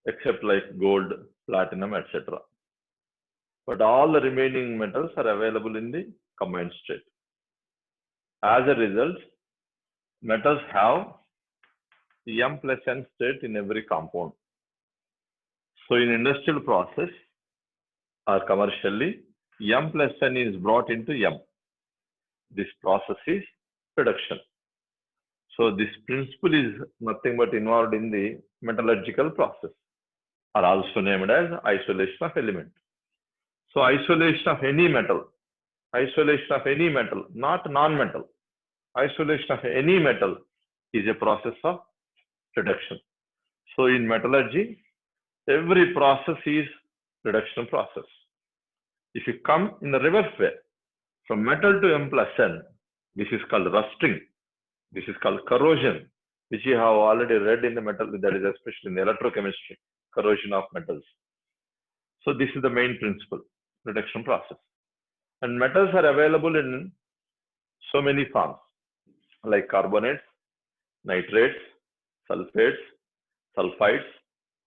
except like gold, platinum, etc. But all the remaining metals are available in the combined state. As a result, metals have M plus N state in every compound. So in industrial process or commercially, M plus N is brought into M. This process is reduction. So this principle is nothing but involved in the metallurgical process, are also named as isolation of element. So isolation of any metal, not non-metal, isolation of any metal is a process of reduction. So in metallurgy, every process is reduction process. If you come in the reverse way, from metal to M plus N, this is called rusting. This is called corrosion, which you have already read in the metal, that is especially in the electrochemistry, corrosion of metals. So this is the main principle, reduction process. And metals are available in so many forms, like carbonates, nitrates, sulfates, sulfides,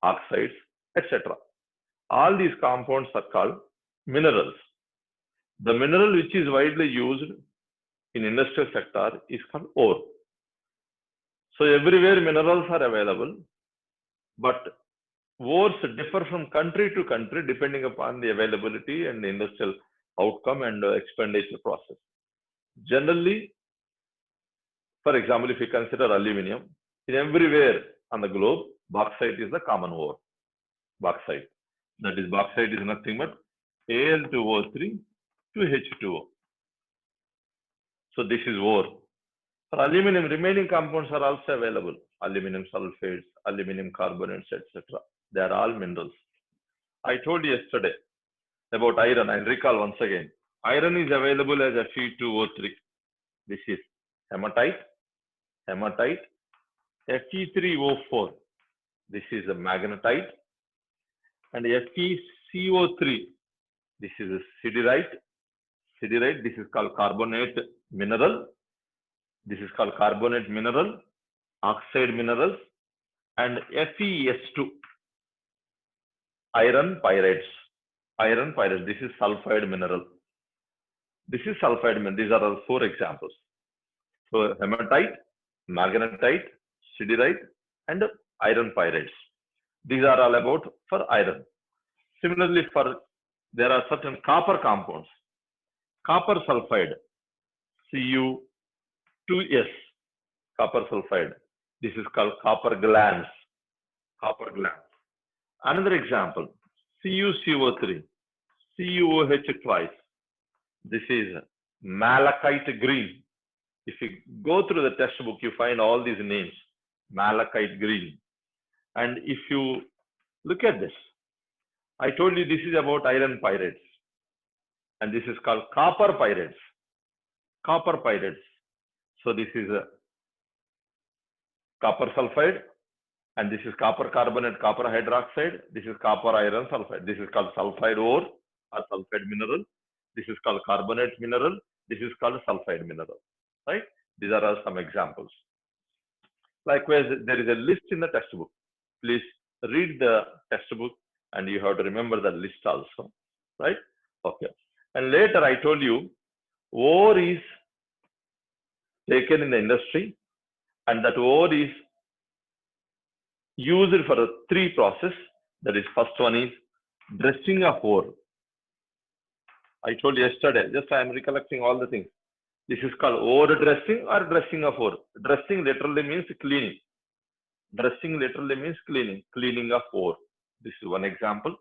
oxides, etc. All these compounds are called minerals. The mineral which is widely used in industrial sector is called ore. So everywhere minerals are available, but ores differ from country to country depending upon the availability and the industrial outcome and expenditure process. Generally, for example, if you consider aluminium, in everywhere on the globe, bauxite is the common ore. Bauxite. That is, bauxite is nothing but Al2O3 to H2O. So this is ore. For aluminum, remaining compounds are also available. Aluminum sulfates, aluminum carbonates, etc. They are all minerals. I told you yesterday about iron. I'll recall once again. Iron is available as Fe2O3. This is hematite, Fe3O4. This is a magnetite. And FeCO3. This is a siderite. This is called carbonate mineral. This is called carbonate mineral, oxide minerals, and FeS2, iron pyrites. This is sulfide mineral. These are all 4 examples. So hematite, magnetite, siderite, and iron pyrites. These are all about for iron. Similarly, there are certain copper compounds. Copper sulfide, Cu2S, copper sulfide. This is called copper glans. Another example, CuCO3, CuOH twice. This is malachite green. If you go through the textbook, you find all these names, malachite green. And if you look at this, I told you this is about iron pyrites. And this is called copper pyrites. So this is a copper sulfide, and this is copper carbonate, copper hydroxide. This is copper iron sulfide. This is called sulfide ore or sulfide mineral. This is called carbonate mineral. This is called sulfide mineral. Right? These are all some examples. Likewise, there is a list in the textbook. Please read the textbook and you have to remember the list also. Right? Okay. And later I told you, ore is taken in the industry, and that ore is used for 3 processes. That is, first one is dressing of ore. I told you yesterday, just I am recollecting all the things. This is called ore dressing or dressing of ore. Dressing literally means cleaning. Cleaning of ore. This is one example.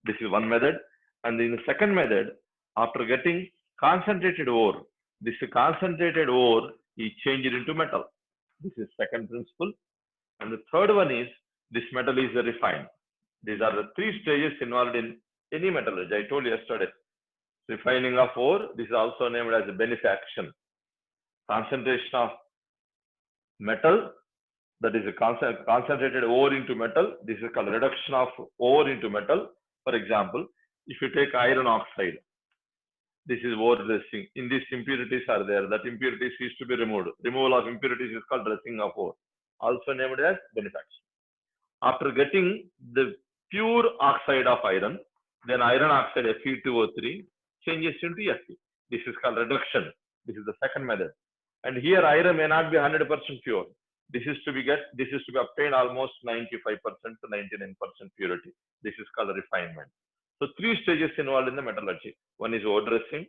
This is one method. And in the second method, after getting concentrated ore, this concentrated ore is changed into metal. This is second principle. And the third one is this metal is refined. These are the 3 stages involved in any metallurgy. I told you yesterday. Refining of ore, this is also named as benefaction. Concentration of metal, that is a concentrated ore into metal. This is called reduction of ore into metal. For example, if you take iron oxide, this is ore dressing. In these impurities are there. That impurities is to be removed. Removal of impurities is called dressing of ore. Also named as benefaction. After getting the pure oxide of iron, then iron oxide Fe2O3 changes into Fe. This is called reduction. This is the second method. And here iron may not be 100% pure. This is to be obtained almost 95% to 99% purity. This is called refinement. So three stages involved in the metallurgy. One is ore dressing.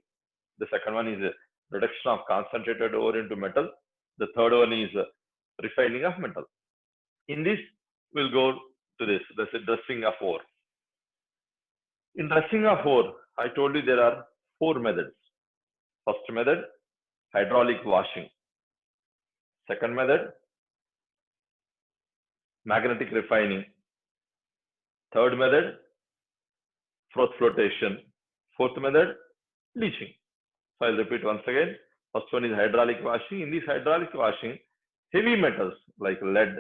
The second one is reduction of concentrated ore into metal. The third one is refining of metal. In this, we'll go to this dressing of ore. In dressing of ore, I told you there are four methods. First method, hydraulic washing. Second method, magnetic refining. Third method, froth flotation. Fourth method, leaching. So I'll repeat once again. First one is hydraulic washing. In this hydraulic washing, heavy metals like lead,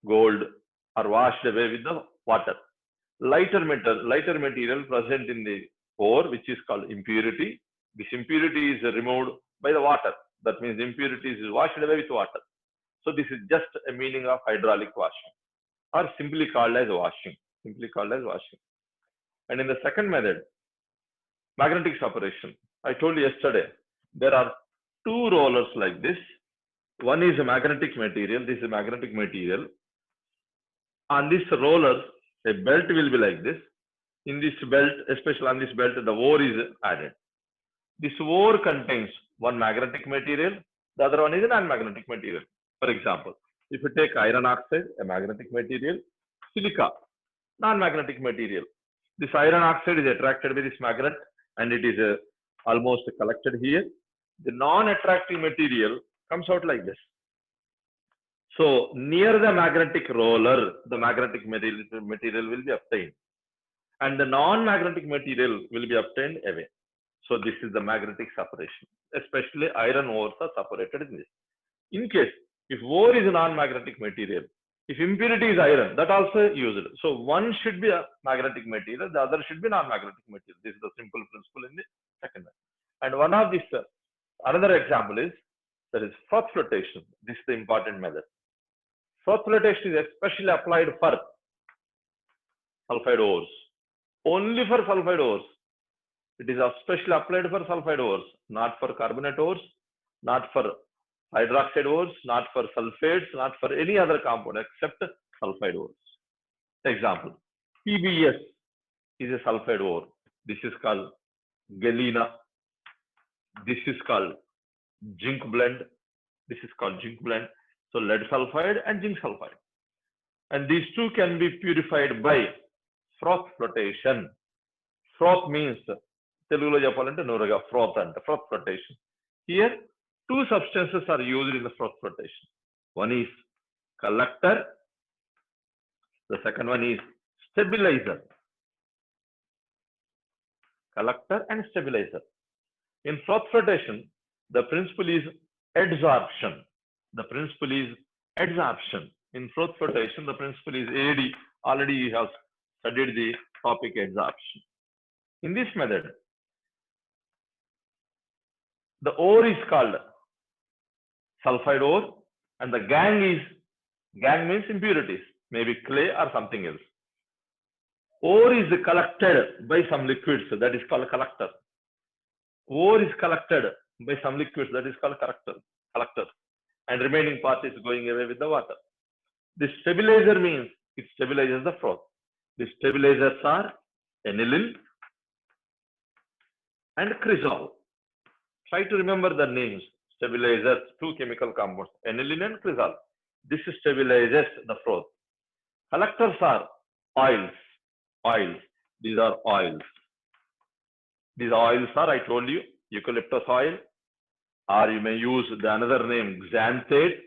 gold are washed away with the water. Lighter material present in the ore, which is called impurity. This impurity is removed by the water. That means impurity is washed away with water. So this is just a meaning of hydraulic washing, or simply called as washing. And in the second method, magnetic separation. I told you yesterday, there are two rollers like this. One is a magnetic material. This is a magnetic material. On this roller, a belt will be like this. In this belt, especially on this belt, the ore is added. This ore contains one magnetic material. The other one is a non-magnetic material. For example, if you take iron oxide, a magnetic material, silica, non-magnetic material. This iron oxide is attracted by this magnet and it is almost collected here. The non-attracting material comes out like this. So near the magnetic roller, the magnetic material will be obtained and the non-magnetic material will be obtained away. So this is the magnetic separation. Especially iron ores are separated in this. In case if ore is a non-magnetic material, if impurity is iron, that also used. So one should be a magnetic material, the other should be non-magnetic material. This is the simple principle in the second one. And one of this, another example is, that is froth flotation. This is the important method. Froth flotation is especially applied for sulfide ores. Only for sulfide ores. It is especially applied for sulfide ores, not for carbonate ores, not for hydroxide ores, not for sulfates, not for any other compound except sulfide ores. Example, PBS is a sulfide ore. This is called galena. This is called zinc blend. So lead sulfide and zinc sulfide. And these two can be purified by froth flotation. Froth means Telugulo cheppalante nuruga, froth and froth flotation. Here two substances are used in the froth flotation. One is collector. The second one is stabilizer. Collector and stabilizer. In froth flotation, the principle is adsorption. In froth flotation, the principle is AD. Already you have studied the topic adsorption. In this method, the ore is called sulfide ore and the gangue means impurities, maybe clay or something else. Ore is collected by some liquids, that is called collector. Ore is collected by some liquids, that is called collector. And remaining part is going away with the water. The stabilizer means it stabilizes the froth. The stabilizers are aniline and cresol. Try to remember the names. Stabilizers, two chemical compounds, aniline and cresol. This stabilizes the froth. Collectors are oils. These are oils. These oils are, I told you, eucalyptus oil, or you may use the another name, xanthate.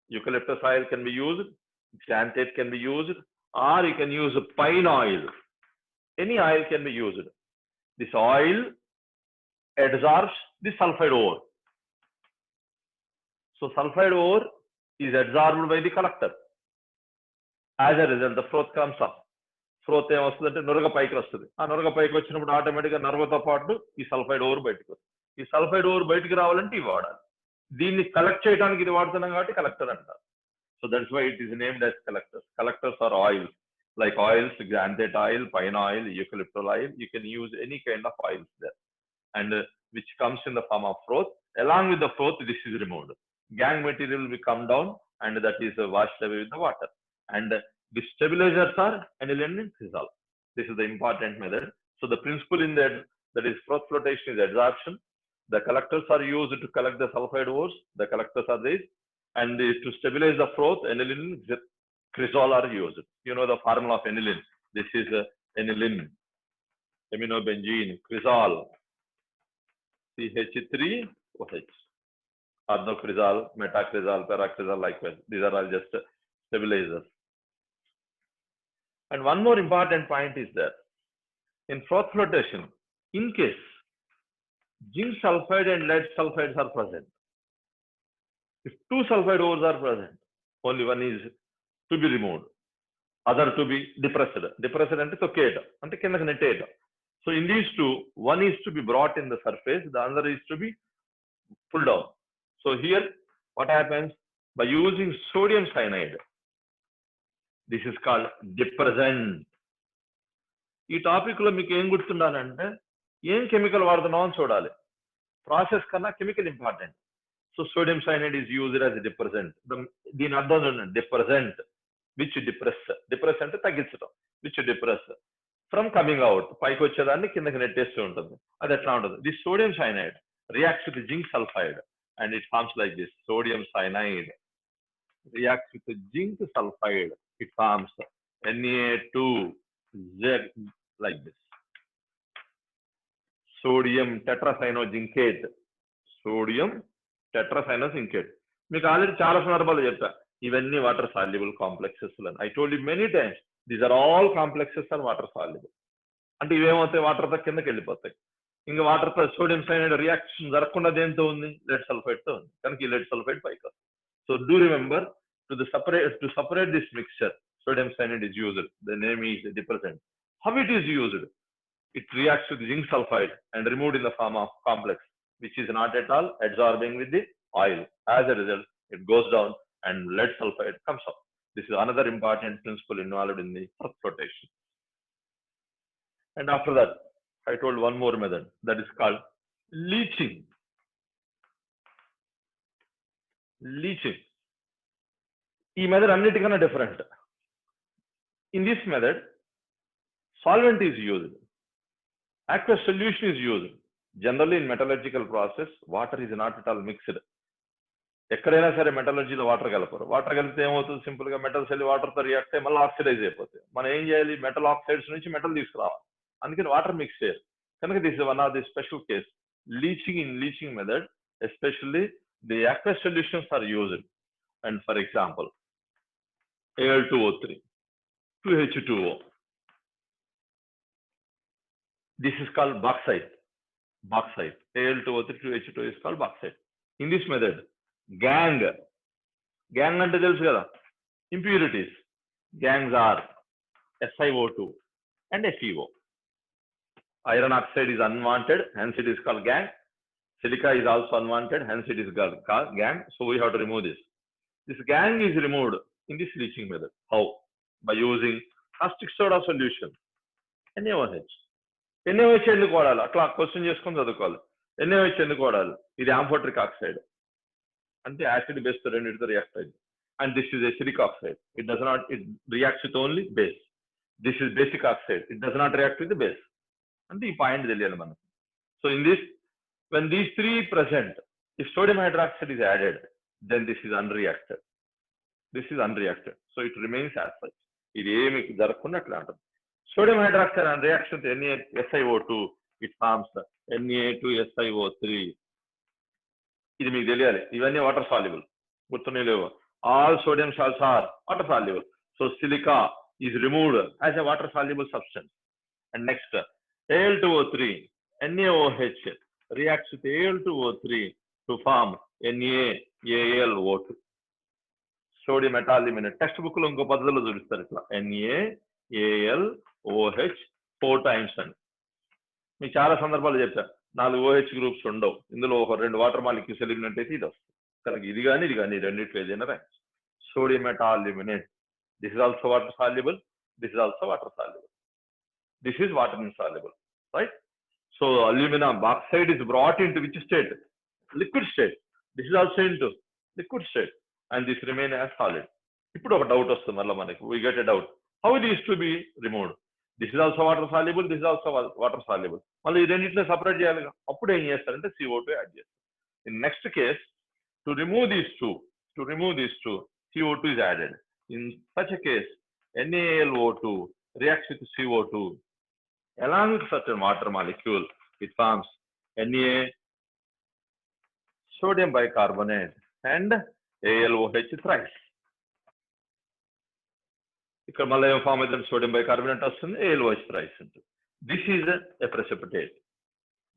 Eucalyptus oil can be used, xanthate can be used, or you can use pine oil. Any oil can be used. This oil adsorbs the sulfide ore. So sulfide ore is adsorbed by the collector. As a result, the froth comes up. Froth ఏమొస్తుందంటే నురగ పైకి వస్తుంది. ఆ నురగ పైకి వచ్చినప్పుడు ఆటోమేటిక్గా నురగతో పాటు ఈ sulphide or బయటకు వస్తుంది. ఈ సల్ఫైడ్ ఓర్ బయటికి రావాలంటే ఇవి వాడాలి. దీన్ని కలెక్ట్ చేయడానికి ఇది వాడుతున్నాం కాబట్టి కలెక్టర్ అంటారు. So that's why it is named as collectors. Collectors are oils, like oils, xanthate oil, pine oil, eucalyptus oil. You can use any kind of oils there, and which comes in the form of froth. Along with the froth, this is removed. Gang material will come down, and that is washed away with the water. And the stabilizers are aniline and cresol. This is the important method. So the principle in that is froth flotation is adsorption. The collectors are used to collect the sulfide ores. The collectors are these, and to stabilize the froth, aniline, cresol are used. You know the formula of aniline. This is aniline, aminobenzene, cresol, CH3OH, orthocresol, metacresol, paracresol, likewise. These are all just stabilizers. And one more important point is that in froth flotation, in case zinc sulfide and lead sulfides are present, if two sulfide ores are present, only one is to be removed, other to be depressed. Depressed ante tokkeyata, ante kindaki netteyata. So in these two, one is to be brought in the surface, the other is to be pulled down. So here, what happens? By using sodium cyanide, this is called depressant. ఈ topic లో మీకు ఏం గుర్తుండాలంటే ఏం chemical వాడుతున్నాం అని చూడాలి. Process కన్నా chemical important. So sodium cyanide is used as depressant. దీని అర్థం చూడండి, డిప్రెసెంట్ విచ్ డిప్రెస్. డిప్రెస్ అంటే తగ్గించడం, which depress from coming out, పైకి వచ్చేదాన్ని కిందకి నెట్టేస్తూ ఉంటుంది. అది ఎట్లా ఉంటుంది? The sodium cyanide reacts with zinc sulphide and it forms like this. Sodium cyanide reacts with the zinc sulfide. It forms Na2Z like this. Sodium tetracyanozincate. Sodium tetracyanozincate. మీకు already చాలా సందర్భాలు చెప్పా, ఇవన్నీ water soluble complexes. I told you many times, these are all complexes are water soluble. అంటే ఇవేమవుతాయి? వాటర్తో కిందకి వెళ్ళిపోతాయి. ఇంకా వాటర్తో సోడియం సైనైడ్ రియాక్షన్ జరగకుండా దేంతో ఉంది? లెడ్ సల్ఫైడ్తో ఉంది. కనుక ఈ లెడ్ సల్ఫైడ్ పైకి వస్తుంది. So do remember to separate this mixture, sodium cyanide is used. The name is depressant. How it is used? It reacts with zinc sulfide and removed in the form of complex, which is not at all adsorbing with the oil. As a result, it goes down and lead sulfide comes up. This is another important principle involved in the flotation. And after that, I told one more method that is called leaching. Leaching. This method is different. In this method, solvent is used. Aqueous solution is used. Generally, in metallurgical process, water is not at all mixed. ఎక్కడైనా సరే మెటలర్జీలో water కలపరు. Water కలిపితే ఏమవుతుంది? Simple గా metals వెళ్ళి water తో react అయ్యి మళ్ళీ oxidise అయిపోతాయి. మనం ఏం చేయాలి? మెటల్ ఆక్సైడ్స్ నుంచి మెటల్ తీసుకురావాలి. అందుకని వాటర్ మిక్స్ చేయరు. కనుక this is one of the special case. Leaching, in leaching method especially the aqueous solutions are used. And for example, Al2O3, 2H2O. This is called bauxite. Bauxite. Al2O3, 2H2O is called bauxite. In this method, gang అంటే తెలుసు కదా, impurities. Gangs are SiO2 and FeO. Iron oxide is unwanted, hence it is called gang. Silica is also unwanted, hence it is called gang. So we have to remove this. This gang is removed in this leaching method. How? By using caustic soda solution, NaOH. NaOH ఎందుకు వాడాలి? అట్లా question చేసుకొని చదువుకోవాలి. NaOH ఎందుకు వాడాలి? ఇది amphoteric oxide అంటే acid base తో రెండింటితో రియాక్ట్ అయింది. And this is acidic oxide. It reacts with only base. This is basic oxide. It does not react with the base. అంటే ఈ పాయింట్ తెలియాలి మనకు. So in this, when these three present, if sodium hydroxide is added, then this is unreacted. This is unreacted. So it remains as such. ఇది ఏమి జరగకుండా అట్లా ఉంటుంది. Sodium hydroxide on reaction to NaSiO2, it forms Na2SiO3. ఇది మీకు తెలియాలి. ఇవన్నీ water soluble. గుర్తునే లేవు. All sodium salts are water soluble. So silica is removed as a water soluble substance. And next, Al2O3, NaOH reacts with Al2O3 to form NaAlO2. Sodium metallium text book లో ఇంకో పద్ధతిలో చూపిస్తారు ఇట్లా, NaAlOH 4 times అని. మీకు చాలా సందర్భాలు చెప్పారు, 4 OH గ్రూప్స్ ఉండవు, ఇందులో ఒక 2 వాటర్ మాలిక్యూల్స్ ఎలిమినేట్ అయితే ఇది వస్తుంది. కనుక ఇది కానీ రెండిట్లో ఏదైనా రాయొచ్చు. sodium meta-aluminate. This is also water soluble. This is also water soluble. This is water insoluble, right? So aluminum bauxite is brought into which state? Liquid state. This is also into liquid state, and this remain as solid. ఇప్పుడు ఒక doubt వస్తుంది మళ్ళీ మనకి, we get a doubt. How it is to be removed? This is also water soluble, this is also water soluble. మళ్ళీ ఈ రెండింటిని separate చేయాలి. అప్పుడు ఏం చేస్తారంటే CO2 యాడ్ చేస్తారు. In next case, to remove these two, CO2 is added. In such a case, NaLO2 reacts with CO2 along with certain water molecule. It forms Na sodium bicarbonate and ALOH thrice. ఇక్కడ మళ్ళీ ఏం form అయితే sodium bicarbonate వస్తుంది, ALOH thrice ఉంటుంది. This is a precipitate,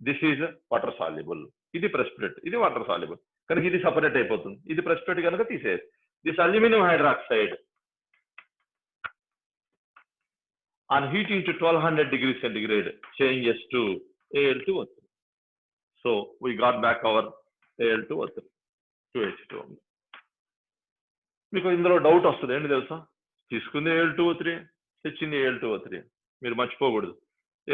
this is water soluble. ఇది precipitate, ఇది water soluble కనుక ఇది సపరేట్ అయిపోతుంది. ఇది ప్రెసిపిటేట్ కనుక తీసేది. This aluminium hydroxide on heating to 1200 degrees centigrade changes to Al2O3. So we got back our Al2O3 2H2O. మీకు ఇందులో డౌట్ వస్తుంది ఏంటి తెలుసా, తీసుకుంది Al2O3, తెచ్చింది Al2O3. మీరు మర్చిపోకూడదు,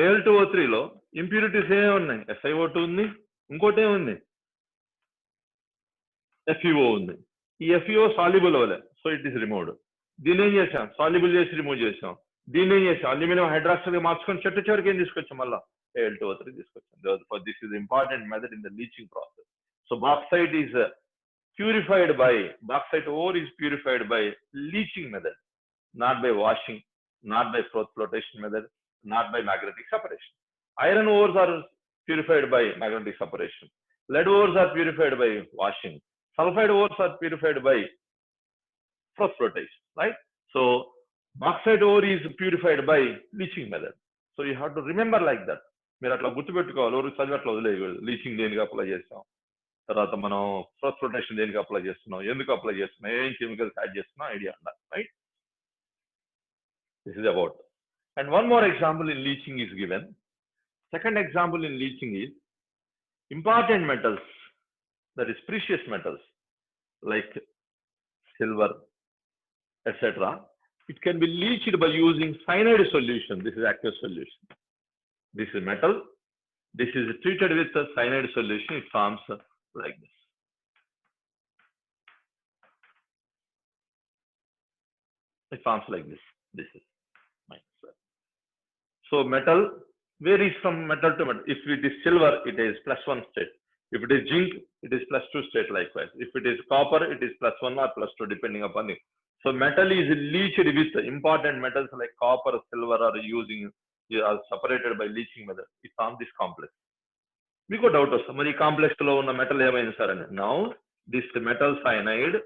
Al2O3లో ఇంప్యూరిటీస్ ఏమి ఉన్నాయి? SiO2 ఉంది, ఇంకోటి ఏముంది? FeO ఉంది. ఈ FeO సాల్యుబుల్ అవ్వలే, సో ఇట్ ఈస్ రిమూవ్డ్. దీన్ని ఏం చేసాం? సాల్యుబుల్ చేసి రిమూవ్ చేసాం. దీన్ని ఏం చేసాం? అల్యూమినియం హైడ్రాక్సైడ్ మార్చుకొని చెట్టు చివరికి ఏం తీసుకొచ్చాం? మళ్ళీ Al2O3 తీసుకొచ్చాం. This is important method in the leaching process. So bauxite is purified by, bauxite ore is purified by leaching method, not by washing, not by flotation method, not by magnetic separation. Iron ores are purified by magnetic separation. Lead ores are purified by washing. Sulfide ores are purified by flotation, right? So bauxite ore is purified by leaching method. So you have to remember like that. మీరు అట్లా గుర్తుపెట్టుకోవాలి. ఊరికి చదివి అట్లా వదిలేయకూడదు. Leaching దేనికి apply చేస్తాం, తర్వాత మనం ఫ్లోటేషన్ దేనికి అప్లై చేస్తున్నాం, ఎందుకు అప్లై చేస్తున్నాం, ఏం కెమికల్స్ యాడ్ చేస్తున్నాం, ఐడియా ఉండాలి, right? This is about. And one more example in leaching is given. Second example in leaching is important metals, that is precious metals like silver, etc. It can be leached by using cyanide solution. This is aqueous solution. This is metal. This is treated with a cyanide solution. It forms like this. It forms like this. This is minus. So metal varies from metal to metal. If it is silver, it is +1 state. If it is zinc, it is +2 state likewise. If it is copper, it is +1 or +2 depending upon it. So metal is leached with important metals like copper, silver are are separated by leaching method. It forms this complex. మీకు doubt వస్తుంది, మరి ఈ complex లో ఉన్న metal ఏమైంది sir అని. Now this metal cyanide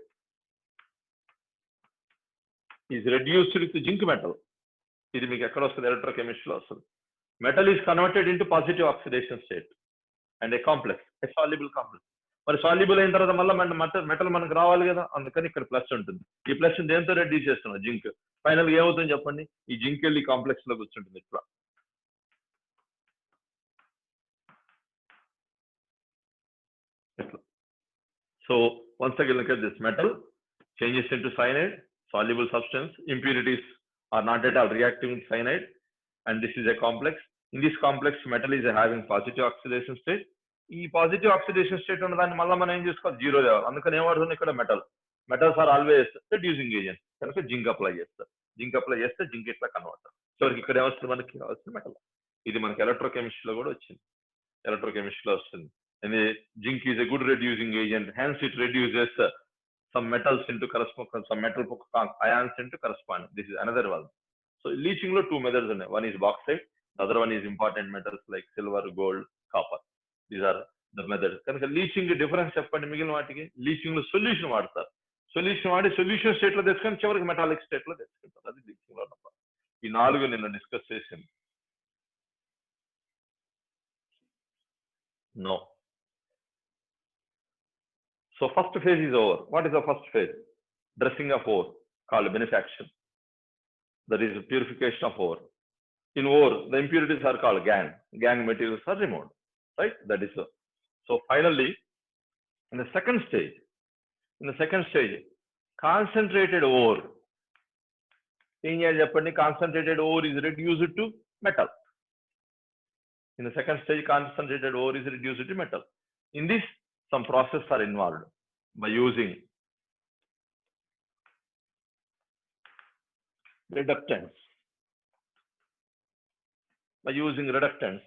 is reduced with zinc metal. ఇది మీకు ఎక్కడ వస్తుంది? ఎలక్ట్రోకెమిస్ట్రీలో వస్తుంది. Metal is converted into positive oxidation state and A complex, A soluble complex. మరి సాల్యుబుల్ అయిన తర్వాత మళ్ళీ మెటల్ మనకు రావాలి కదా, అందుకని ఇక్కడ ప్లస్ ఉంటుంది. ఈ ప్లస్ దేంతో రెడ్యూస్ చేస్తున్నాం? జింక్. ఫైనల్ ఏమవుతుంది చెప్పండి? ఈ జింక్ వెళ్ళి కాంప్లెక్స్ లో కూర్చుంటుంది ఇట్లా. So once again look at this, metal changes into cyanide, soluble substance. Impurities are not at all reacting with cyanide, and this is a complex. In this complex, metal is having positive oxidation state. ఈ positive oxidation state ఉన్న దాన్ని మళ్ళీ మనం ఏం చేసుకోవాలి? Zero తేవాలి. అందుకని ఏమవుతుంది ఇక్కడ? Metals are always reducing agents కనుక జింక్ అప్లై చేస్తారు. జింక్ అప్లై చేస్తే జింక్ ఇట్లా కన్వర్ట్. చివరికి ఇక్కడ ఏమొస్తుంది? మనకి వస్తుంది మెటల్. ఇది మనకి ఎలక్ట్రోకెమిస్ట్రీలో కూడా వచ్చింది. ఎలక్ట్రోకెమిస్ట్రీలో వస్తుంది. And zinc is a good reducing agent, hence it reduces some metals into corresponding, some metal ions into corresponding. This is another one. So leaching lo two methods ఉన్నాయి. One is bauxite, the other one is important metals like silver, gold, copper. These are the methods. కనుక leaching difference చెప్పండి మిగిలిన వాటికి. Leaching లో solution వాడతారు. Solution వాడి solution state లో తెచ్చుకొని చివరికి మెటాలిక్ స్టేట్ లో తెచ్చుకుంటారు. అది లీచింగ్ లో ఉన్నప్పుడు. ఈ 4 నిన్న డిస్కస్ చేసింది. No. So first phase is over. What is the first phase? Dressing of ore, called benefaction. That is purification of ore. In ore, the impurities are called gangue. Gangue materials are removed, right? That is so. So finally, in the second stage, Concentrated ore. Concentrated ore is reduced to metal. In the second stage, concentrated ore is reduced to metal. In this, some processes are involved by using reductants. By using reductants,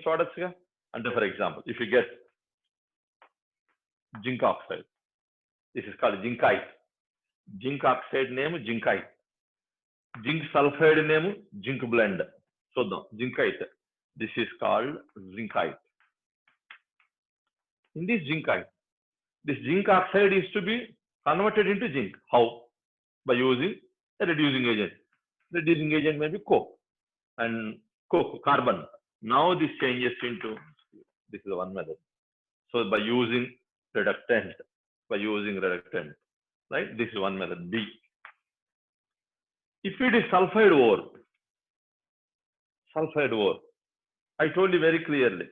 what is it? And for example, if you get zinc oxide, this is called zincite. Zinc oxide name zincite. Zinc sulfide name zinc blend. So the zincite. This is called zincite. In this zincite, this zinc oxide is to be converted into zinc. How? By using a reducing agent. Reducing agent may be coke and carbon. Now this changes into, this is one method. So by using reductant, right? This is one method, B. If it is sulfide ore, I told you very clearly,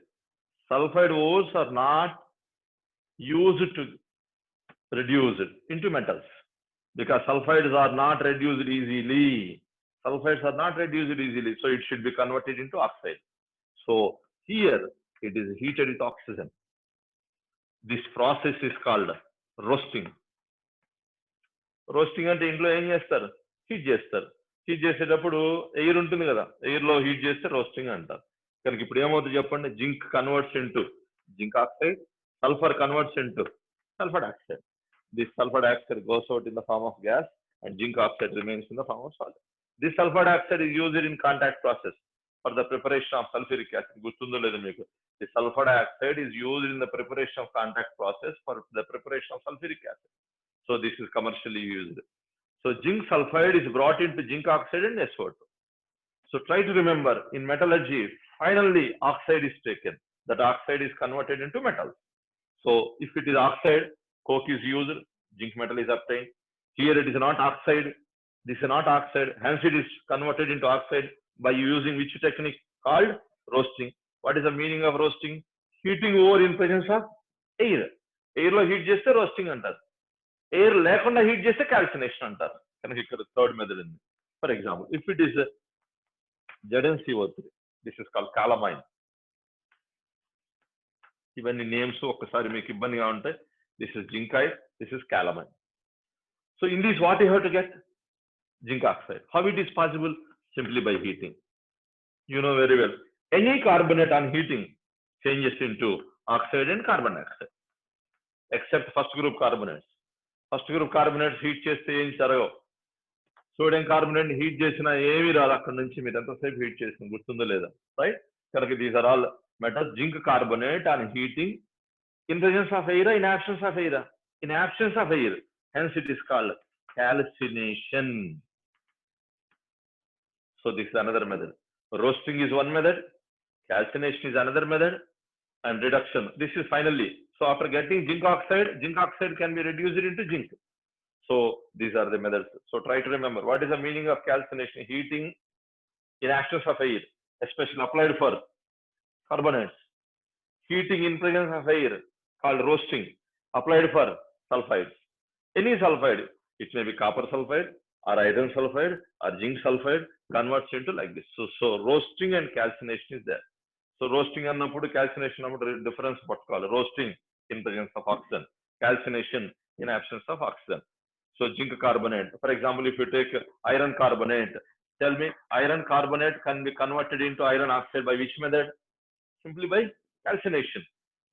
sulfide ores are not used to reduce it into metals because sulfides are not reduced easily. So it should be converted into oxide. So here it is heated with oxygen. This process is called roasting. Roasting అంటే ఇంట్లో ఏం చేస్తారు? Heat చేస్తారు. Heat చేసేటప్పుడు air ఉంటుంది కదా, air లో heat చేస్తే రోస్టింగ్ అంటారు. కనుక ఇప్పుడు ఏమవుతుంది చెప్పండి? Zinc converts into zinc oxide, sulfur converts into sulfur dioxide. This sulfur dioxide goes out in the form of gas and zinc oxide remains in the form of solid. This sulfur dioxide is used in contact process for the preparation of sulfuric acid. The sulfur dioxide is used in the preparation of contact process for the preparation of sulfuric acid. So this is commercially used. So zinc sulfide is brought into zinc oxide and SO2. So try to remember, in metallurgy, finally oxide is taken. That oxide is converted into metal. So if it is oxide, coke is used, zinc metal is obtained. Here it is not oxide, this is not oxide, hence it is converted into oxide by using which technique? Called roasting. What is the meaning of roasting? Heating ore in presence of air. Air lo heat cheste roasting antaru. Air lekunda heat cheste calcination antaru. Kanaka ikkada third method undi. For example, if it is ZnCO3, this is called calamine. Even in names ఒక్కసారి మీకు ఇబ్బందిగా ఉంటాయి. This is zincite, this is calamine. So in this, what you have to get? Zinc oxide. How it is possible? Simply by heating. You know very well. Any carbonate on heating changes into oxide and carbon dioxide, except first group carbonates. First group carbonates heat చేస్తే ఏం జరగవు. Sodium carbonate heat చేసినా ఏమీ రాదు, అక్కడ నుంచి మీరు ఎంతసేపు హీట్ చేసిన గుర్తుందో లేదా, రైట్? కనుక these are all metals. Zinc carbonate on heating in presence of air, in absence of air, in absence of air, hence it is called calcination. So this is another method. Roasting is one method, calcination is another method, and reduction, this is finally. So after getting zinc oxide can be reduced into zinc. So these are the methods. So try to remember what is the meaning of calcination. Heating in absence of air, especially applied for carbonates. Heating in presence of air, called roasting, applied for sulfides. Any sulfide, it may be copper sulfide or iron sulfide or zinc sulfide, converts into like this. So roasting and calcination is there. So roasting annappudu calcination annappudu difference what called roasting in presence of oxygen, calcination in absence of oxygen. So zinc carbonate, for example, if you take iron carbonate, tell me iron carbonate can be converted into iron oxide by which method? Simply by calcination.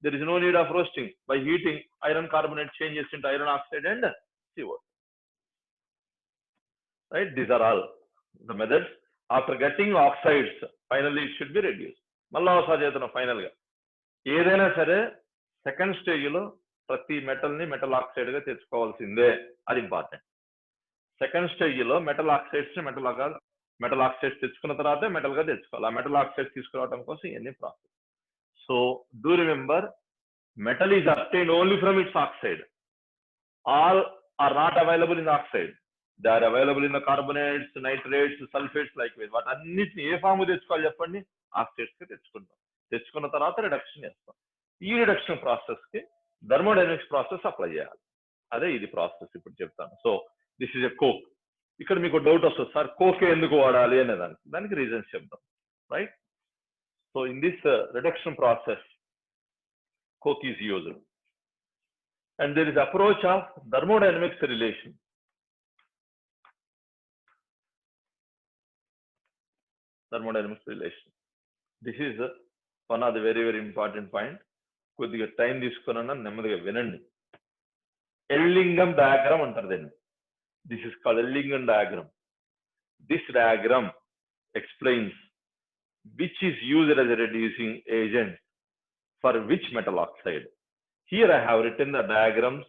There is no need of roasting. By heating, iron carbonate changes into iron oxide and CO2. Right? These are all the methods. After getting oxides, finally it should be reduced. Malla osari cheytana final ga. Edaina sare second stage lo prati metal ni metal oxide ga techukovalsinde. Adi important. Second stage lo metal oxides ni metal oxides తెచ్చుకున్న తర్వాత metal గా తెచ్చుకోవాలి. ఆ metal oxides తీసుకురావడం కోసం ఇవన్నీ process. So do remember, metal is obtained only from its oxide. All are not available in the oxide. They are available in the carbonates, nitrates, sulfates, likewise. What అన్నిటిని ఏ form తెచ్చుకోవాలి చెప్పండి? Oxides కి తెచ్చుకుంటాం. తెచ్చుకున్న తర్వాత రిడక్షన్ చేస్తాం. ఈ reduction process కి థర్మోడైనమిక్స్ ప్రాసెస్ అప్లై చేయాలి. అదే ఇది ప్రాసెస్ ఇప్పుడు చెప్తాను. So this is a coke. ఇక్కడ మీకు డౌట్ వస్తుంది, సార్ కోక్ ఎందుకు వాడాలి అనే దానికి రీజన్స్ చెప్తాం, right? So in this reduction process coke is used, and there is approach of thermodynamics relation. Thermodynamics relation. This is one of the very important point. కొద్దిగా time తీసుకున్నా నెమ్మదిగా వినండి. ఎల్లింగం డయాగ్రామ్ అంటారు దీన్ని. This is called Ellingham diagram. This diagram explains which is used as a reducing agent for which metal oxide. Here I have written the diagrams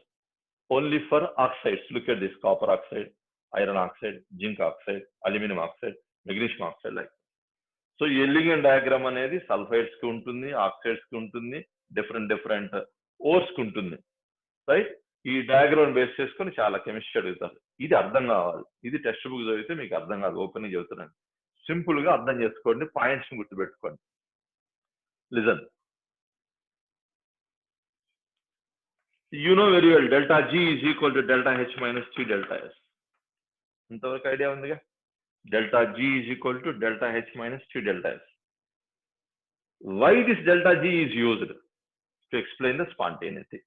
only for oxides. Look at this: copper oxide, iron oxide, zinc oxide, aluminum oxide, magnesium oxide, like. So Ellingham diagram అనేది sulphides కి ఉంటుంది, oxides కి ఉంటుంది, different ఓర్స్ కి ఉంటుంది, right? ఈ diagram base చేసుకొని చాలా కెమిస్ట్రీ అడుగుతారు. ఇది అర్థం కావాలి. ఇది టెక్స్ట్ బుక్ చదివితే మీకు అర్థం కాదు. ఓపెన్ గా చెబుతున్నాను, సింపుల్ గా అర్థం చేసుకోండి, పాయింట్స్ గుర్తుపెట్టుకోండి. Listen. You know very well delta G is equal to delta H minus T delta S. ఇంతవరకు ఐడియా ఉందిగా? Delta G is equal to delta H minus T delta S. Why this delta G is used? To explain the spontaneity.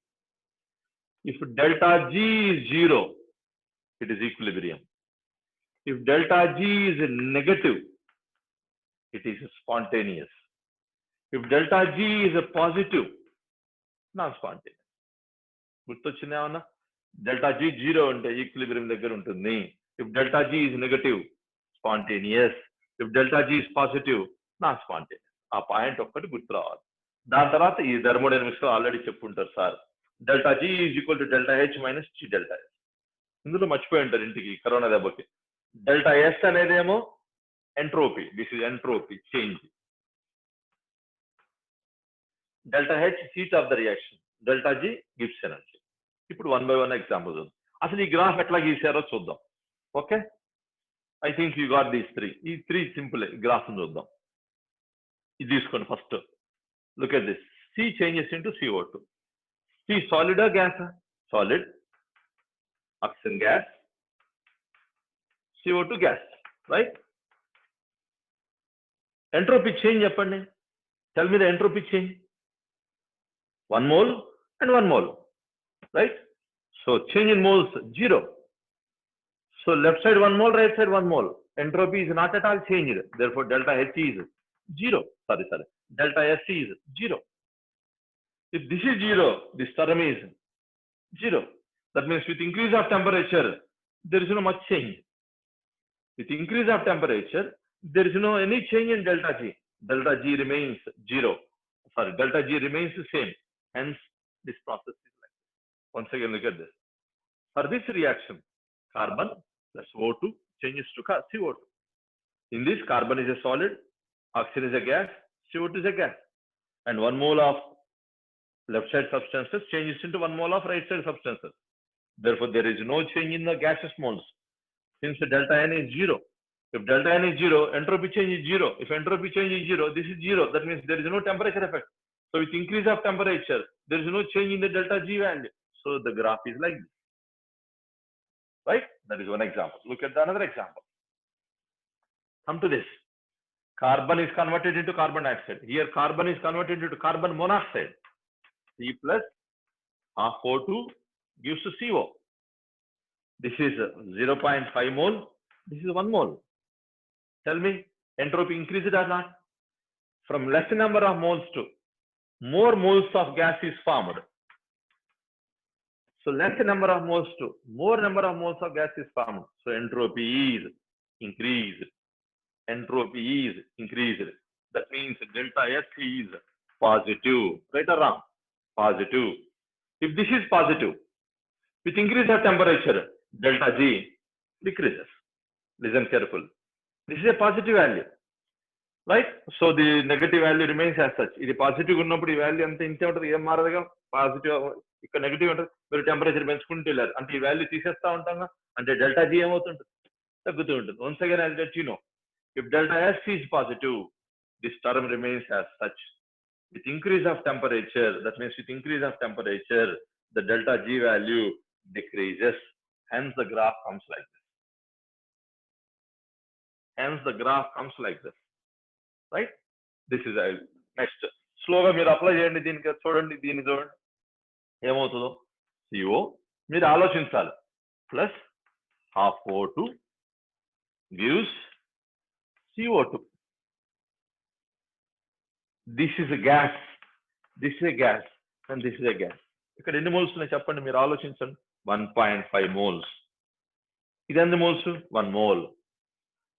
If delta G is 0, it is equilibrium. If delta G is negative, it is spontaneous. If delta G is a positive, non-spontaneous. గుర్తొచ్చింది ఏమన్నా? Delta G 0 అంటే equilibrium దగ్గర ఉంటుంది. If delta G is negative, spontaneous. If delta G is positive, non spontaneous. ఆ point ఒక్కటి గుర్తు రావాలి. దాని తర్వాత ఈ థర్మోడైనమిక్స్ లో ఆల్రెడీ చెప్పుంటారు sir, delta G is equal to delta H minus T delta S. ఇందులో మర్చిపోయి ఉంటారు ఇంటికి కరోనా దెబ్బకి. డెల్టా ఎస్ అనేదేమో entropy. This is entropy change. Delta H heat of the reaction, delta G gives energy. ఇప్పుడు 1 by 1 example చూద్దాం. అసలు ఈ గ్రాఫ్ ఎట్లా గీసారో చూద్దాం. Okay, I think you got these 3. ఈ 3 సింపుల్ గ్రాఫ్ చూద్దాం. ఇది తీసుకోండి first. Look at this. C changes into CO2. C సాలిడా గ్యాసా? Solid. Oxygen gas, CO2 gas, right? Entropy change చెప్పండి. Tell me the entropy change. 1 mole and 1 mole, right? So change in moles 0. So left side 1 mole, right side 1 mole. Entropy is not at all changed. Therefore delta H is 0. Sorry. Delta S is 0. If this is 0, this term is 0. That means with increase of temperature, there is no much change. With increase of temperature, there is no any change in delta G. Delta G remains 0. Sorry, delta G remains the same. Hence, this process is like this. Once again, look at this. For this reaction, carbon plus O2 changes to CO2. In this, carbon is a solid, oxygen is a gas, CO2 is a gas. And 1 mole of left side substances changes into 1 mole of right side substances. Therefore, there is no change in the gaseous moles. Since the delta N is 0. If delta N is 0, entropy change is 0. If entropy change is 0, this is 0. That means there is no temperature effect. So with increase of temperature, there is no change in the delta G value. So the graph is like this, right? That is one example. Look at another example. Come to this. Carbon is converted into carbon dioxide. Here carbon is converted into carbon monoxide. C plus half O2 gives to CO. This is 0.5 mole. This is 1 mole. Tell me, entropy increases or not? From less number of moles to more moles of gas is formed. So less number of moles to more number of moles of gas is formed. So entropy is increased. Entropy is increased. That means delta S is positive. Right or wrong? Positive. If this is positive, with increase of temperature, delta G decreases. Listen carefully. This is a positive value. Right? So the negative value remains as such. ఇది positive ఉన్నప్పుడు ఈ value అంతా ఇంతే ఉంటుంది, ఏం మారదుగా. Positive ఇక్కడ negative ఉంటుంది, మీరు టెంపరేచర్ పెంచుకుంటూ వెళ్ళారు అంటే ఈ వాల్యూ తీసేస్తా ఉంటాం, అంటే డెల్టా జీ ఏమవుతుంటుంది? తగ్గుతూ ఉంటుంది. Once again I will let you know, if delta s is positive, this term remains as such. With increase of temperature, that means with increase of temperature, the delta G value decreases. Hence the graph comes like this. Hence the graph comes like this. Right? This is next. స్లోగా మీరు apply చేయండి దీనికి. చూడండి దీన్ని చూడండి ఏమవుతుందో. CO మీరు ఆలోచించాలి. Plus half O2 gives CO2. This is a gas. This is a gas. And this is a gas. ఇక్కడ ఎన్ని మోల్స్ ఉన్నాయి చెప్పండి, మీరు ఆలోచించండి. 1.5 moles. ఇది ఎన్ని moles? 1 mole.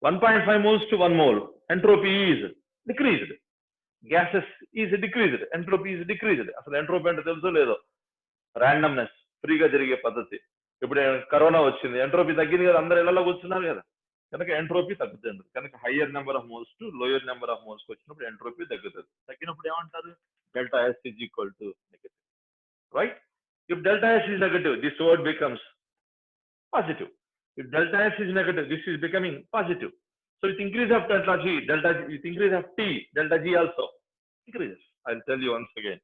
1.5 moles to 1 mole. Entropy is decreased. Gases is decreased. Entropy is decreased. అసలు entropy అంటే తెలుసో లేదో? ర్యాండమ్నెస్, ఫ్రీగా జరిగే పద్ధతి. ఇప్పుడు కరోనా వచ్చింది, ఎంట్రోపీ తగ్గింది కదా, అందరు ఇళ్లలో కూర్చున్నారు కదా, కనుక ఎంట్రోపీ తగ్గుతుంది. కనుక higher number of moles to lower number of moles వచ్చినప్పుడు ఎంట్రోపీ తగ్గుతుంది. తగ్గినప్పుడు ఏమంటారు? Delta s is equal to negative. Right? If delta s is negative, this word becomes positive. If delta S is negative, this is becoming positive. So with increase of delta G, with increase of T, delta G also increases. I'll tell you once again.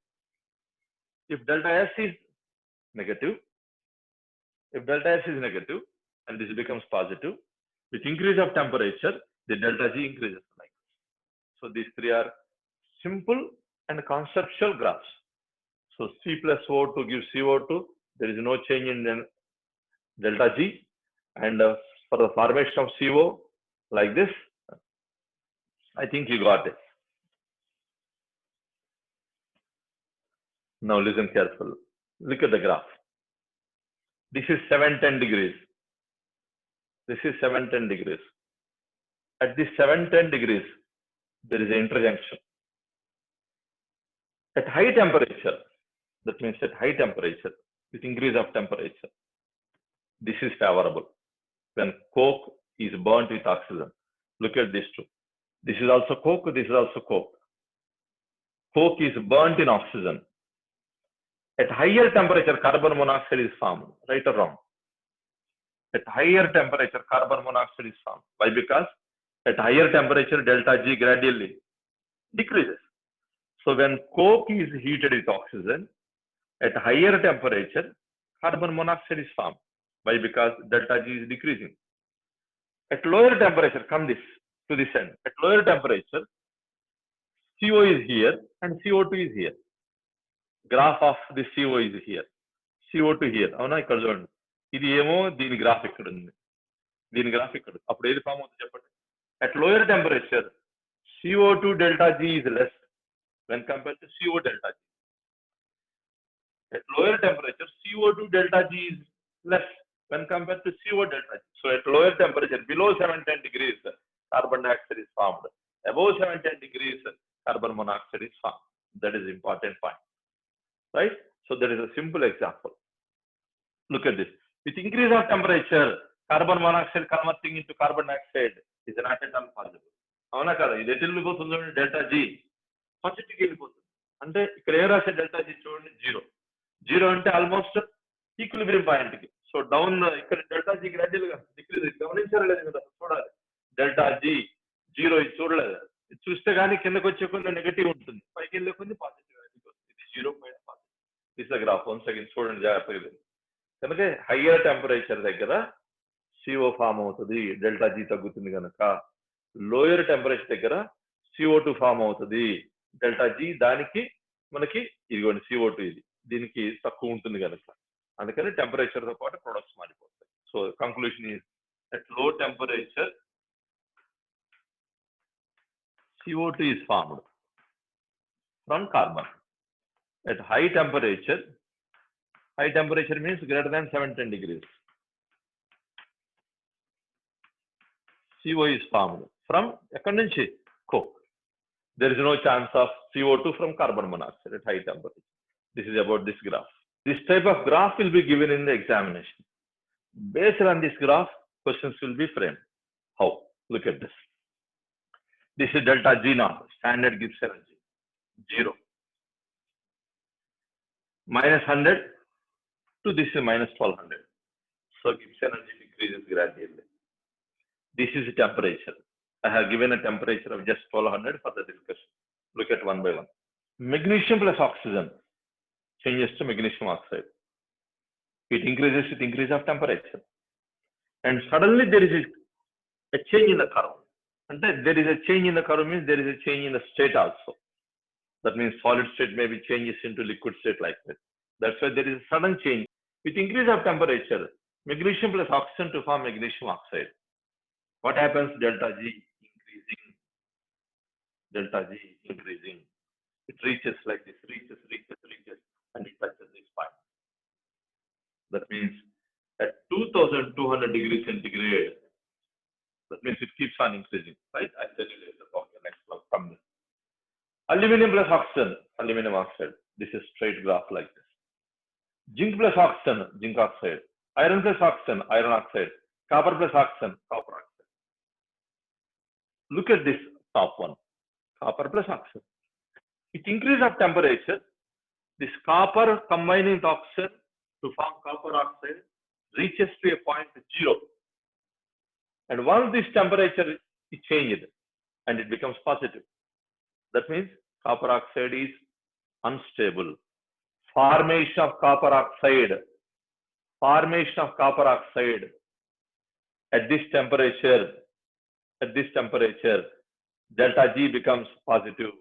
If delta S is negative, and this becomes positive, with increase of temperature, the delta G increases. Like this. So these three are simple and conceptual graphs. So C plus O2 gives CO2. There is no change in delta G. And for the formation of CO like this, I think you got it. Now listen carefully. Look at the graph. This is 710 degrees. This is 710 degrees. At this 710 degrees, there is an interjunction. At high temperature, that means at high temperature, with increase of temperature, this is favorable. When coke is burnt with oxygen. Look at this two. This is also coke, this is also coke. Coke is burnt in oxygen. At higher temperature, carbon monoxide is formed. Right or wrong? At higher temperature, carbon monoxide is formed. Why? Because at higher temperature, delta G gradually decreases. So when coke is heated with oxygen, at higher temperature, carbon monoxide is formed. Why? Because delta G is decreasing. At lower temperature, come to this end. At lower temperature, CO is here and CO2 is here. Graph of the CO is here. CO2 here. అవునా? ఇక్కడ చూడండి. ఇది ఏమో దీని graph ఇక్కడ ఉంది. దీని graph ఇక్కడ. అప్పుడు ఏది ఫామ్ అవుతుంది చెప్పండి? At lower temperature, CO2 delta G is less when compared to CO delta G. At lower temperature, CO2 delta G is less when compared to CO delta G. So at lower temperature, below 710 degrees, carbon dioxide is formed. Above 710 degrees, carbon monoxide is formed. That is important point. Right? So that is a simple example. Look at this. With increase of temperature, carbon monoxide converting into carbon dioxide is not at all possible. అవునా కదా? ఇది ఎటు వెళ్ళిపోతుంది? Delta G పాజిటివ్కి వెళ్ళిపోతుంది. అంటే ఇక్కడ ఏ రాసే delta G చూడండి, 0. 0 అంటే ఆల్మోస్ట్ ఈక్విలిబ్రియం పాయింట్ కి. సో డౌన్ ఇక్కడ డెల్టా G గ్రాడ్యువల్ గా డిక్రీజ్. గమనించారా లేదు కదా? చూడాలి. డెల్టా G 0 ఇది చూడలేదు. ఇది చూస్తే కానీ కిందకి వచ్చే కొన్ని నెగటివ్ ఉంటుంది, పైకి వెళ్ళే కొన్ని పాజిటివ్. ఇది 0 పైన positive. This graph once again చూడండి జాగ్రత్తగా. కనుక హయ్యర్ టెంపరేచర్ దగ్గర CO ఫామ్ అవుతుంది, డెల్టా G తగ్గుతుంది. కనుక లోయర్ టెంపరేచర్ దగ్గర CO2 ఫామ్ అవుతుంది, డెల్టా G దానికి మనకి ఇదిగోండి CO2 ఇది దీనికి తక్కువ ఉంటుంది కనుక. అందుకని టెంపరేచర్ తో పాటు ప్రొడక్ట్స్ మారిపోతాయి. So conclusion is at low temperature CO2 is formed from carbon. At high temperature means greater than 710 degrees, CO is formed from ekkadi nunchi coke. There is no chance of CO2 from carbon monoxide at high temperature. This is about this graph. This type of graph will be given in the examination. Based on this graph, questions will be framed. How? Look at this. This is delta G naught, standard Gibbs energy, 0. Minus 100 to this is minus 1200. So Gibbs energy decreases gradually. This is the temperature. I have given a temperature of just 1200 for the discussion. Look at one by one. Magnesium plus oxygen changes to magnesium oxide. It increases with increase of temperature. And suddenly there is a change in the curve. And there is a change in the curve means there is a change in the state also. That means solid state maybe changes into liquid state like that. That's why there is a sudden change. With increase of temperature, magnesium plus oxygen to form magnesium oxide. What happens? Delta G increasing. Delta G increasing. It reaches like this, reaches, and it touches this point. That means at 2200 degrees centigrade, that means it keeps on increasing, right? I tell you later about the next one from this. Aluminum plus oxygen, aluminum oxide. This is straight graph like this. Zinc plus oxygen, zinc oxide. Iron plus oxygen, iron oxide. Copper plus oxygen, copper oxide. Look at this top one, copper plus oxygen. With increase of temperature, this copper combining with oxygen to form copper oxide reaches to a point 0. And once this temperature is changed and it becomes positive, that means copper oxide is unstable. Formation of copper oxide at this temperature, delta G becomes positive.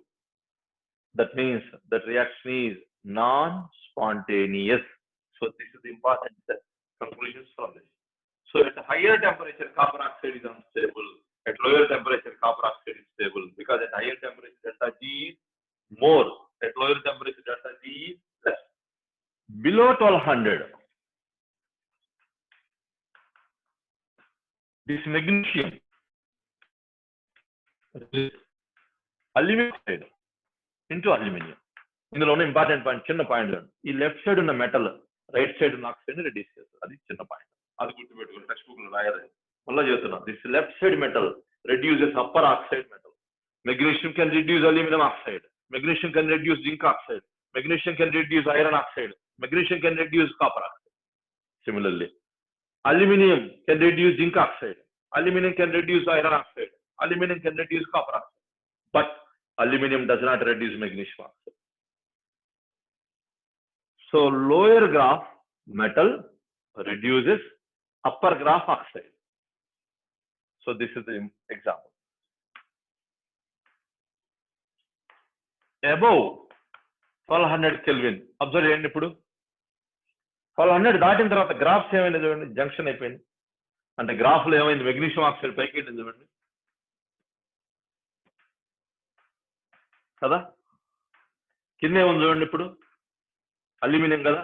That means that reaction is non-spontaneous. So this is the important conclusions from this. So at a higher temperature, copper oxide is unstable. At lower temperature, copper oxide is stable because at higher temperature, delta G is more. At lower temperature, delta G is less. Below 1200, this magnesium, aluminum oxide into aluminum. ఇందులో ఉన్న important point చిన్న point ఈ left side ఉన్న metal right side ఉన్న oxide reduce చేస్తారు. అది చిన్న point, అది గుర్తుపెట్టుకుని టెక్స్ట్ బుక్ లో రాయాలి. మళ్ళీ చెప్తున్నా, this left side metal reduces upper oxide metal. Magnesium can reduce aluminum oxide. Magnesium can reduce zinc oxide. Magnesium can reduce iron oxide. Magnesium can reduce copper oxide. Similarly, aluminum can reduce zinc oxide. Aluminum can reduce iron oxide. Aluminum can reduce copper oxide. But aluminum does not reduce magnesium oxide. So lower graph metal reduces upper graph oxide. So this is the example. Above 1200 Kelvin, observe చేయండి. ఇప్పుడు 1200 దాటిన తర్వాత graphs ఏమైంది చూడండి, junction అయిపోయింది. అంటే graph లో ఏమైంది, మెగ్నీషియం ఆక్సైడ్ పైకి వెళ్ళింది చూడండి కదా, కింద ఏముంది చూడండి. ఇప్పుడు అల్యూమినియం కదా.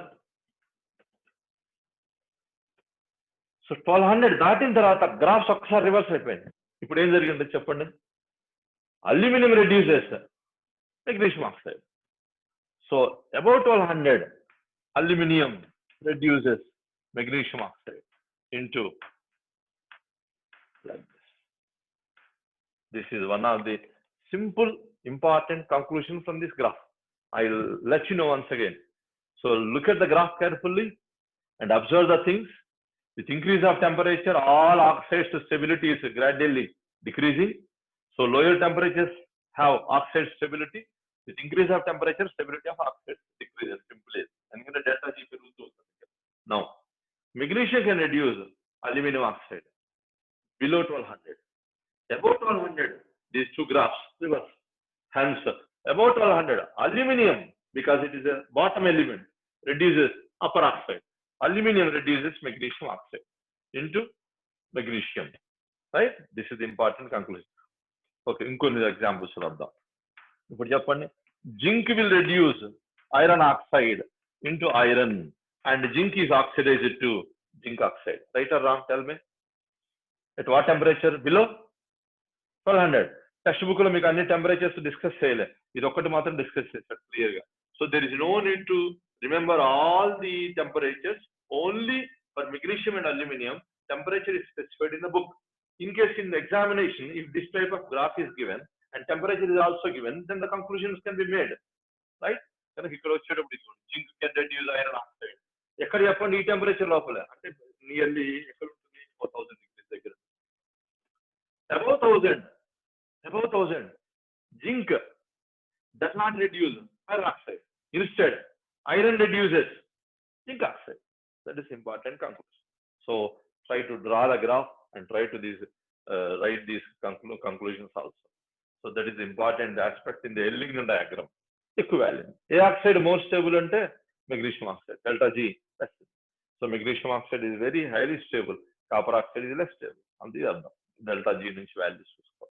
సో 1200 దాటిన తర్వాత గ్రాఫ్స్ ఒక్కసారి రివర్స్ అయిపోయింది. ఇప్పుడు ఏం జరిగిందో చెప్పండి. Aluminium reduces magnesium oxide. So about 1200, aluminum reduces magnesium oxide into like this. This is one of the simple important conclusion from this graph. I'll let you know once again. So look at the graph carefully and observe the things. With increase of temperature, all oxides to stability is gradually decreasing. So lower temperatures have oxide stability. With increase of temperature, stability of oxide decreases simply. And delta G perugutundi. Now, magnesium can reduce aluminum oxide below 1200. Above 1200, these two graphs reverse. Hence, above 1200, aluminum, because it is a bottom element, reduces upper oxide. Aluminum reduces magnesium oxide into magnesium. Right? This is the important conclusion. Okay, inకొన్ని examples చూద్దాం. ఇప్పుడు చెప్పండి, zinc will reduce iron oxide into iron and zinc is oxidized to zinc oxide. Right or wrong? Tell me. At what temperature? Below 1200. Text book లో మీకు అన్ని temperatures discuss చేయలే, ఇది ఒక్కటి మాత్రం డిస్కస్ చేశారు క్లియర్ గా. So there is no need to remember all the temperatures. Only for magnesium and aluminium temperature is specified in the book. In case in the examination, if this type of graph is given and temperature is also given, then the conclusions can be made, right? కనుక ఇక్కడ వచ్చేటప్పుడు zinc can reduce iron oxide. ఎక్కడ చెప్పండి, ఈ temperature లోపల, అంటే nearly ఎక్కడ ఉంటుంది, 4000 degrees దగ్గర. Above 1000, zinc does not reduce iron oxide. Instead, iron reduces zinc oxide. That is important conclusion. So try to draw the graph and try to write these conclusions also. So that is the important aspect in the Ellington diagram. Equivalent. A oxide more stable ante magnesium oxide. Delta G less. So magnesium oxide is very highly stable. Copper oxide is less stable. And the other delta G నుంచి values.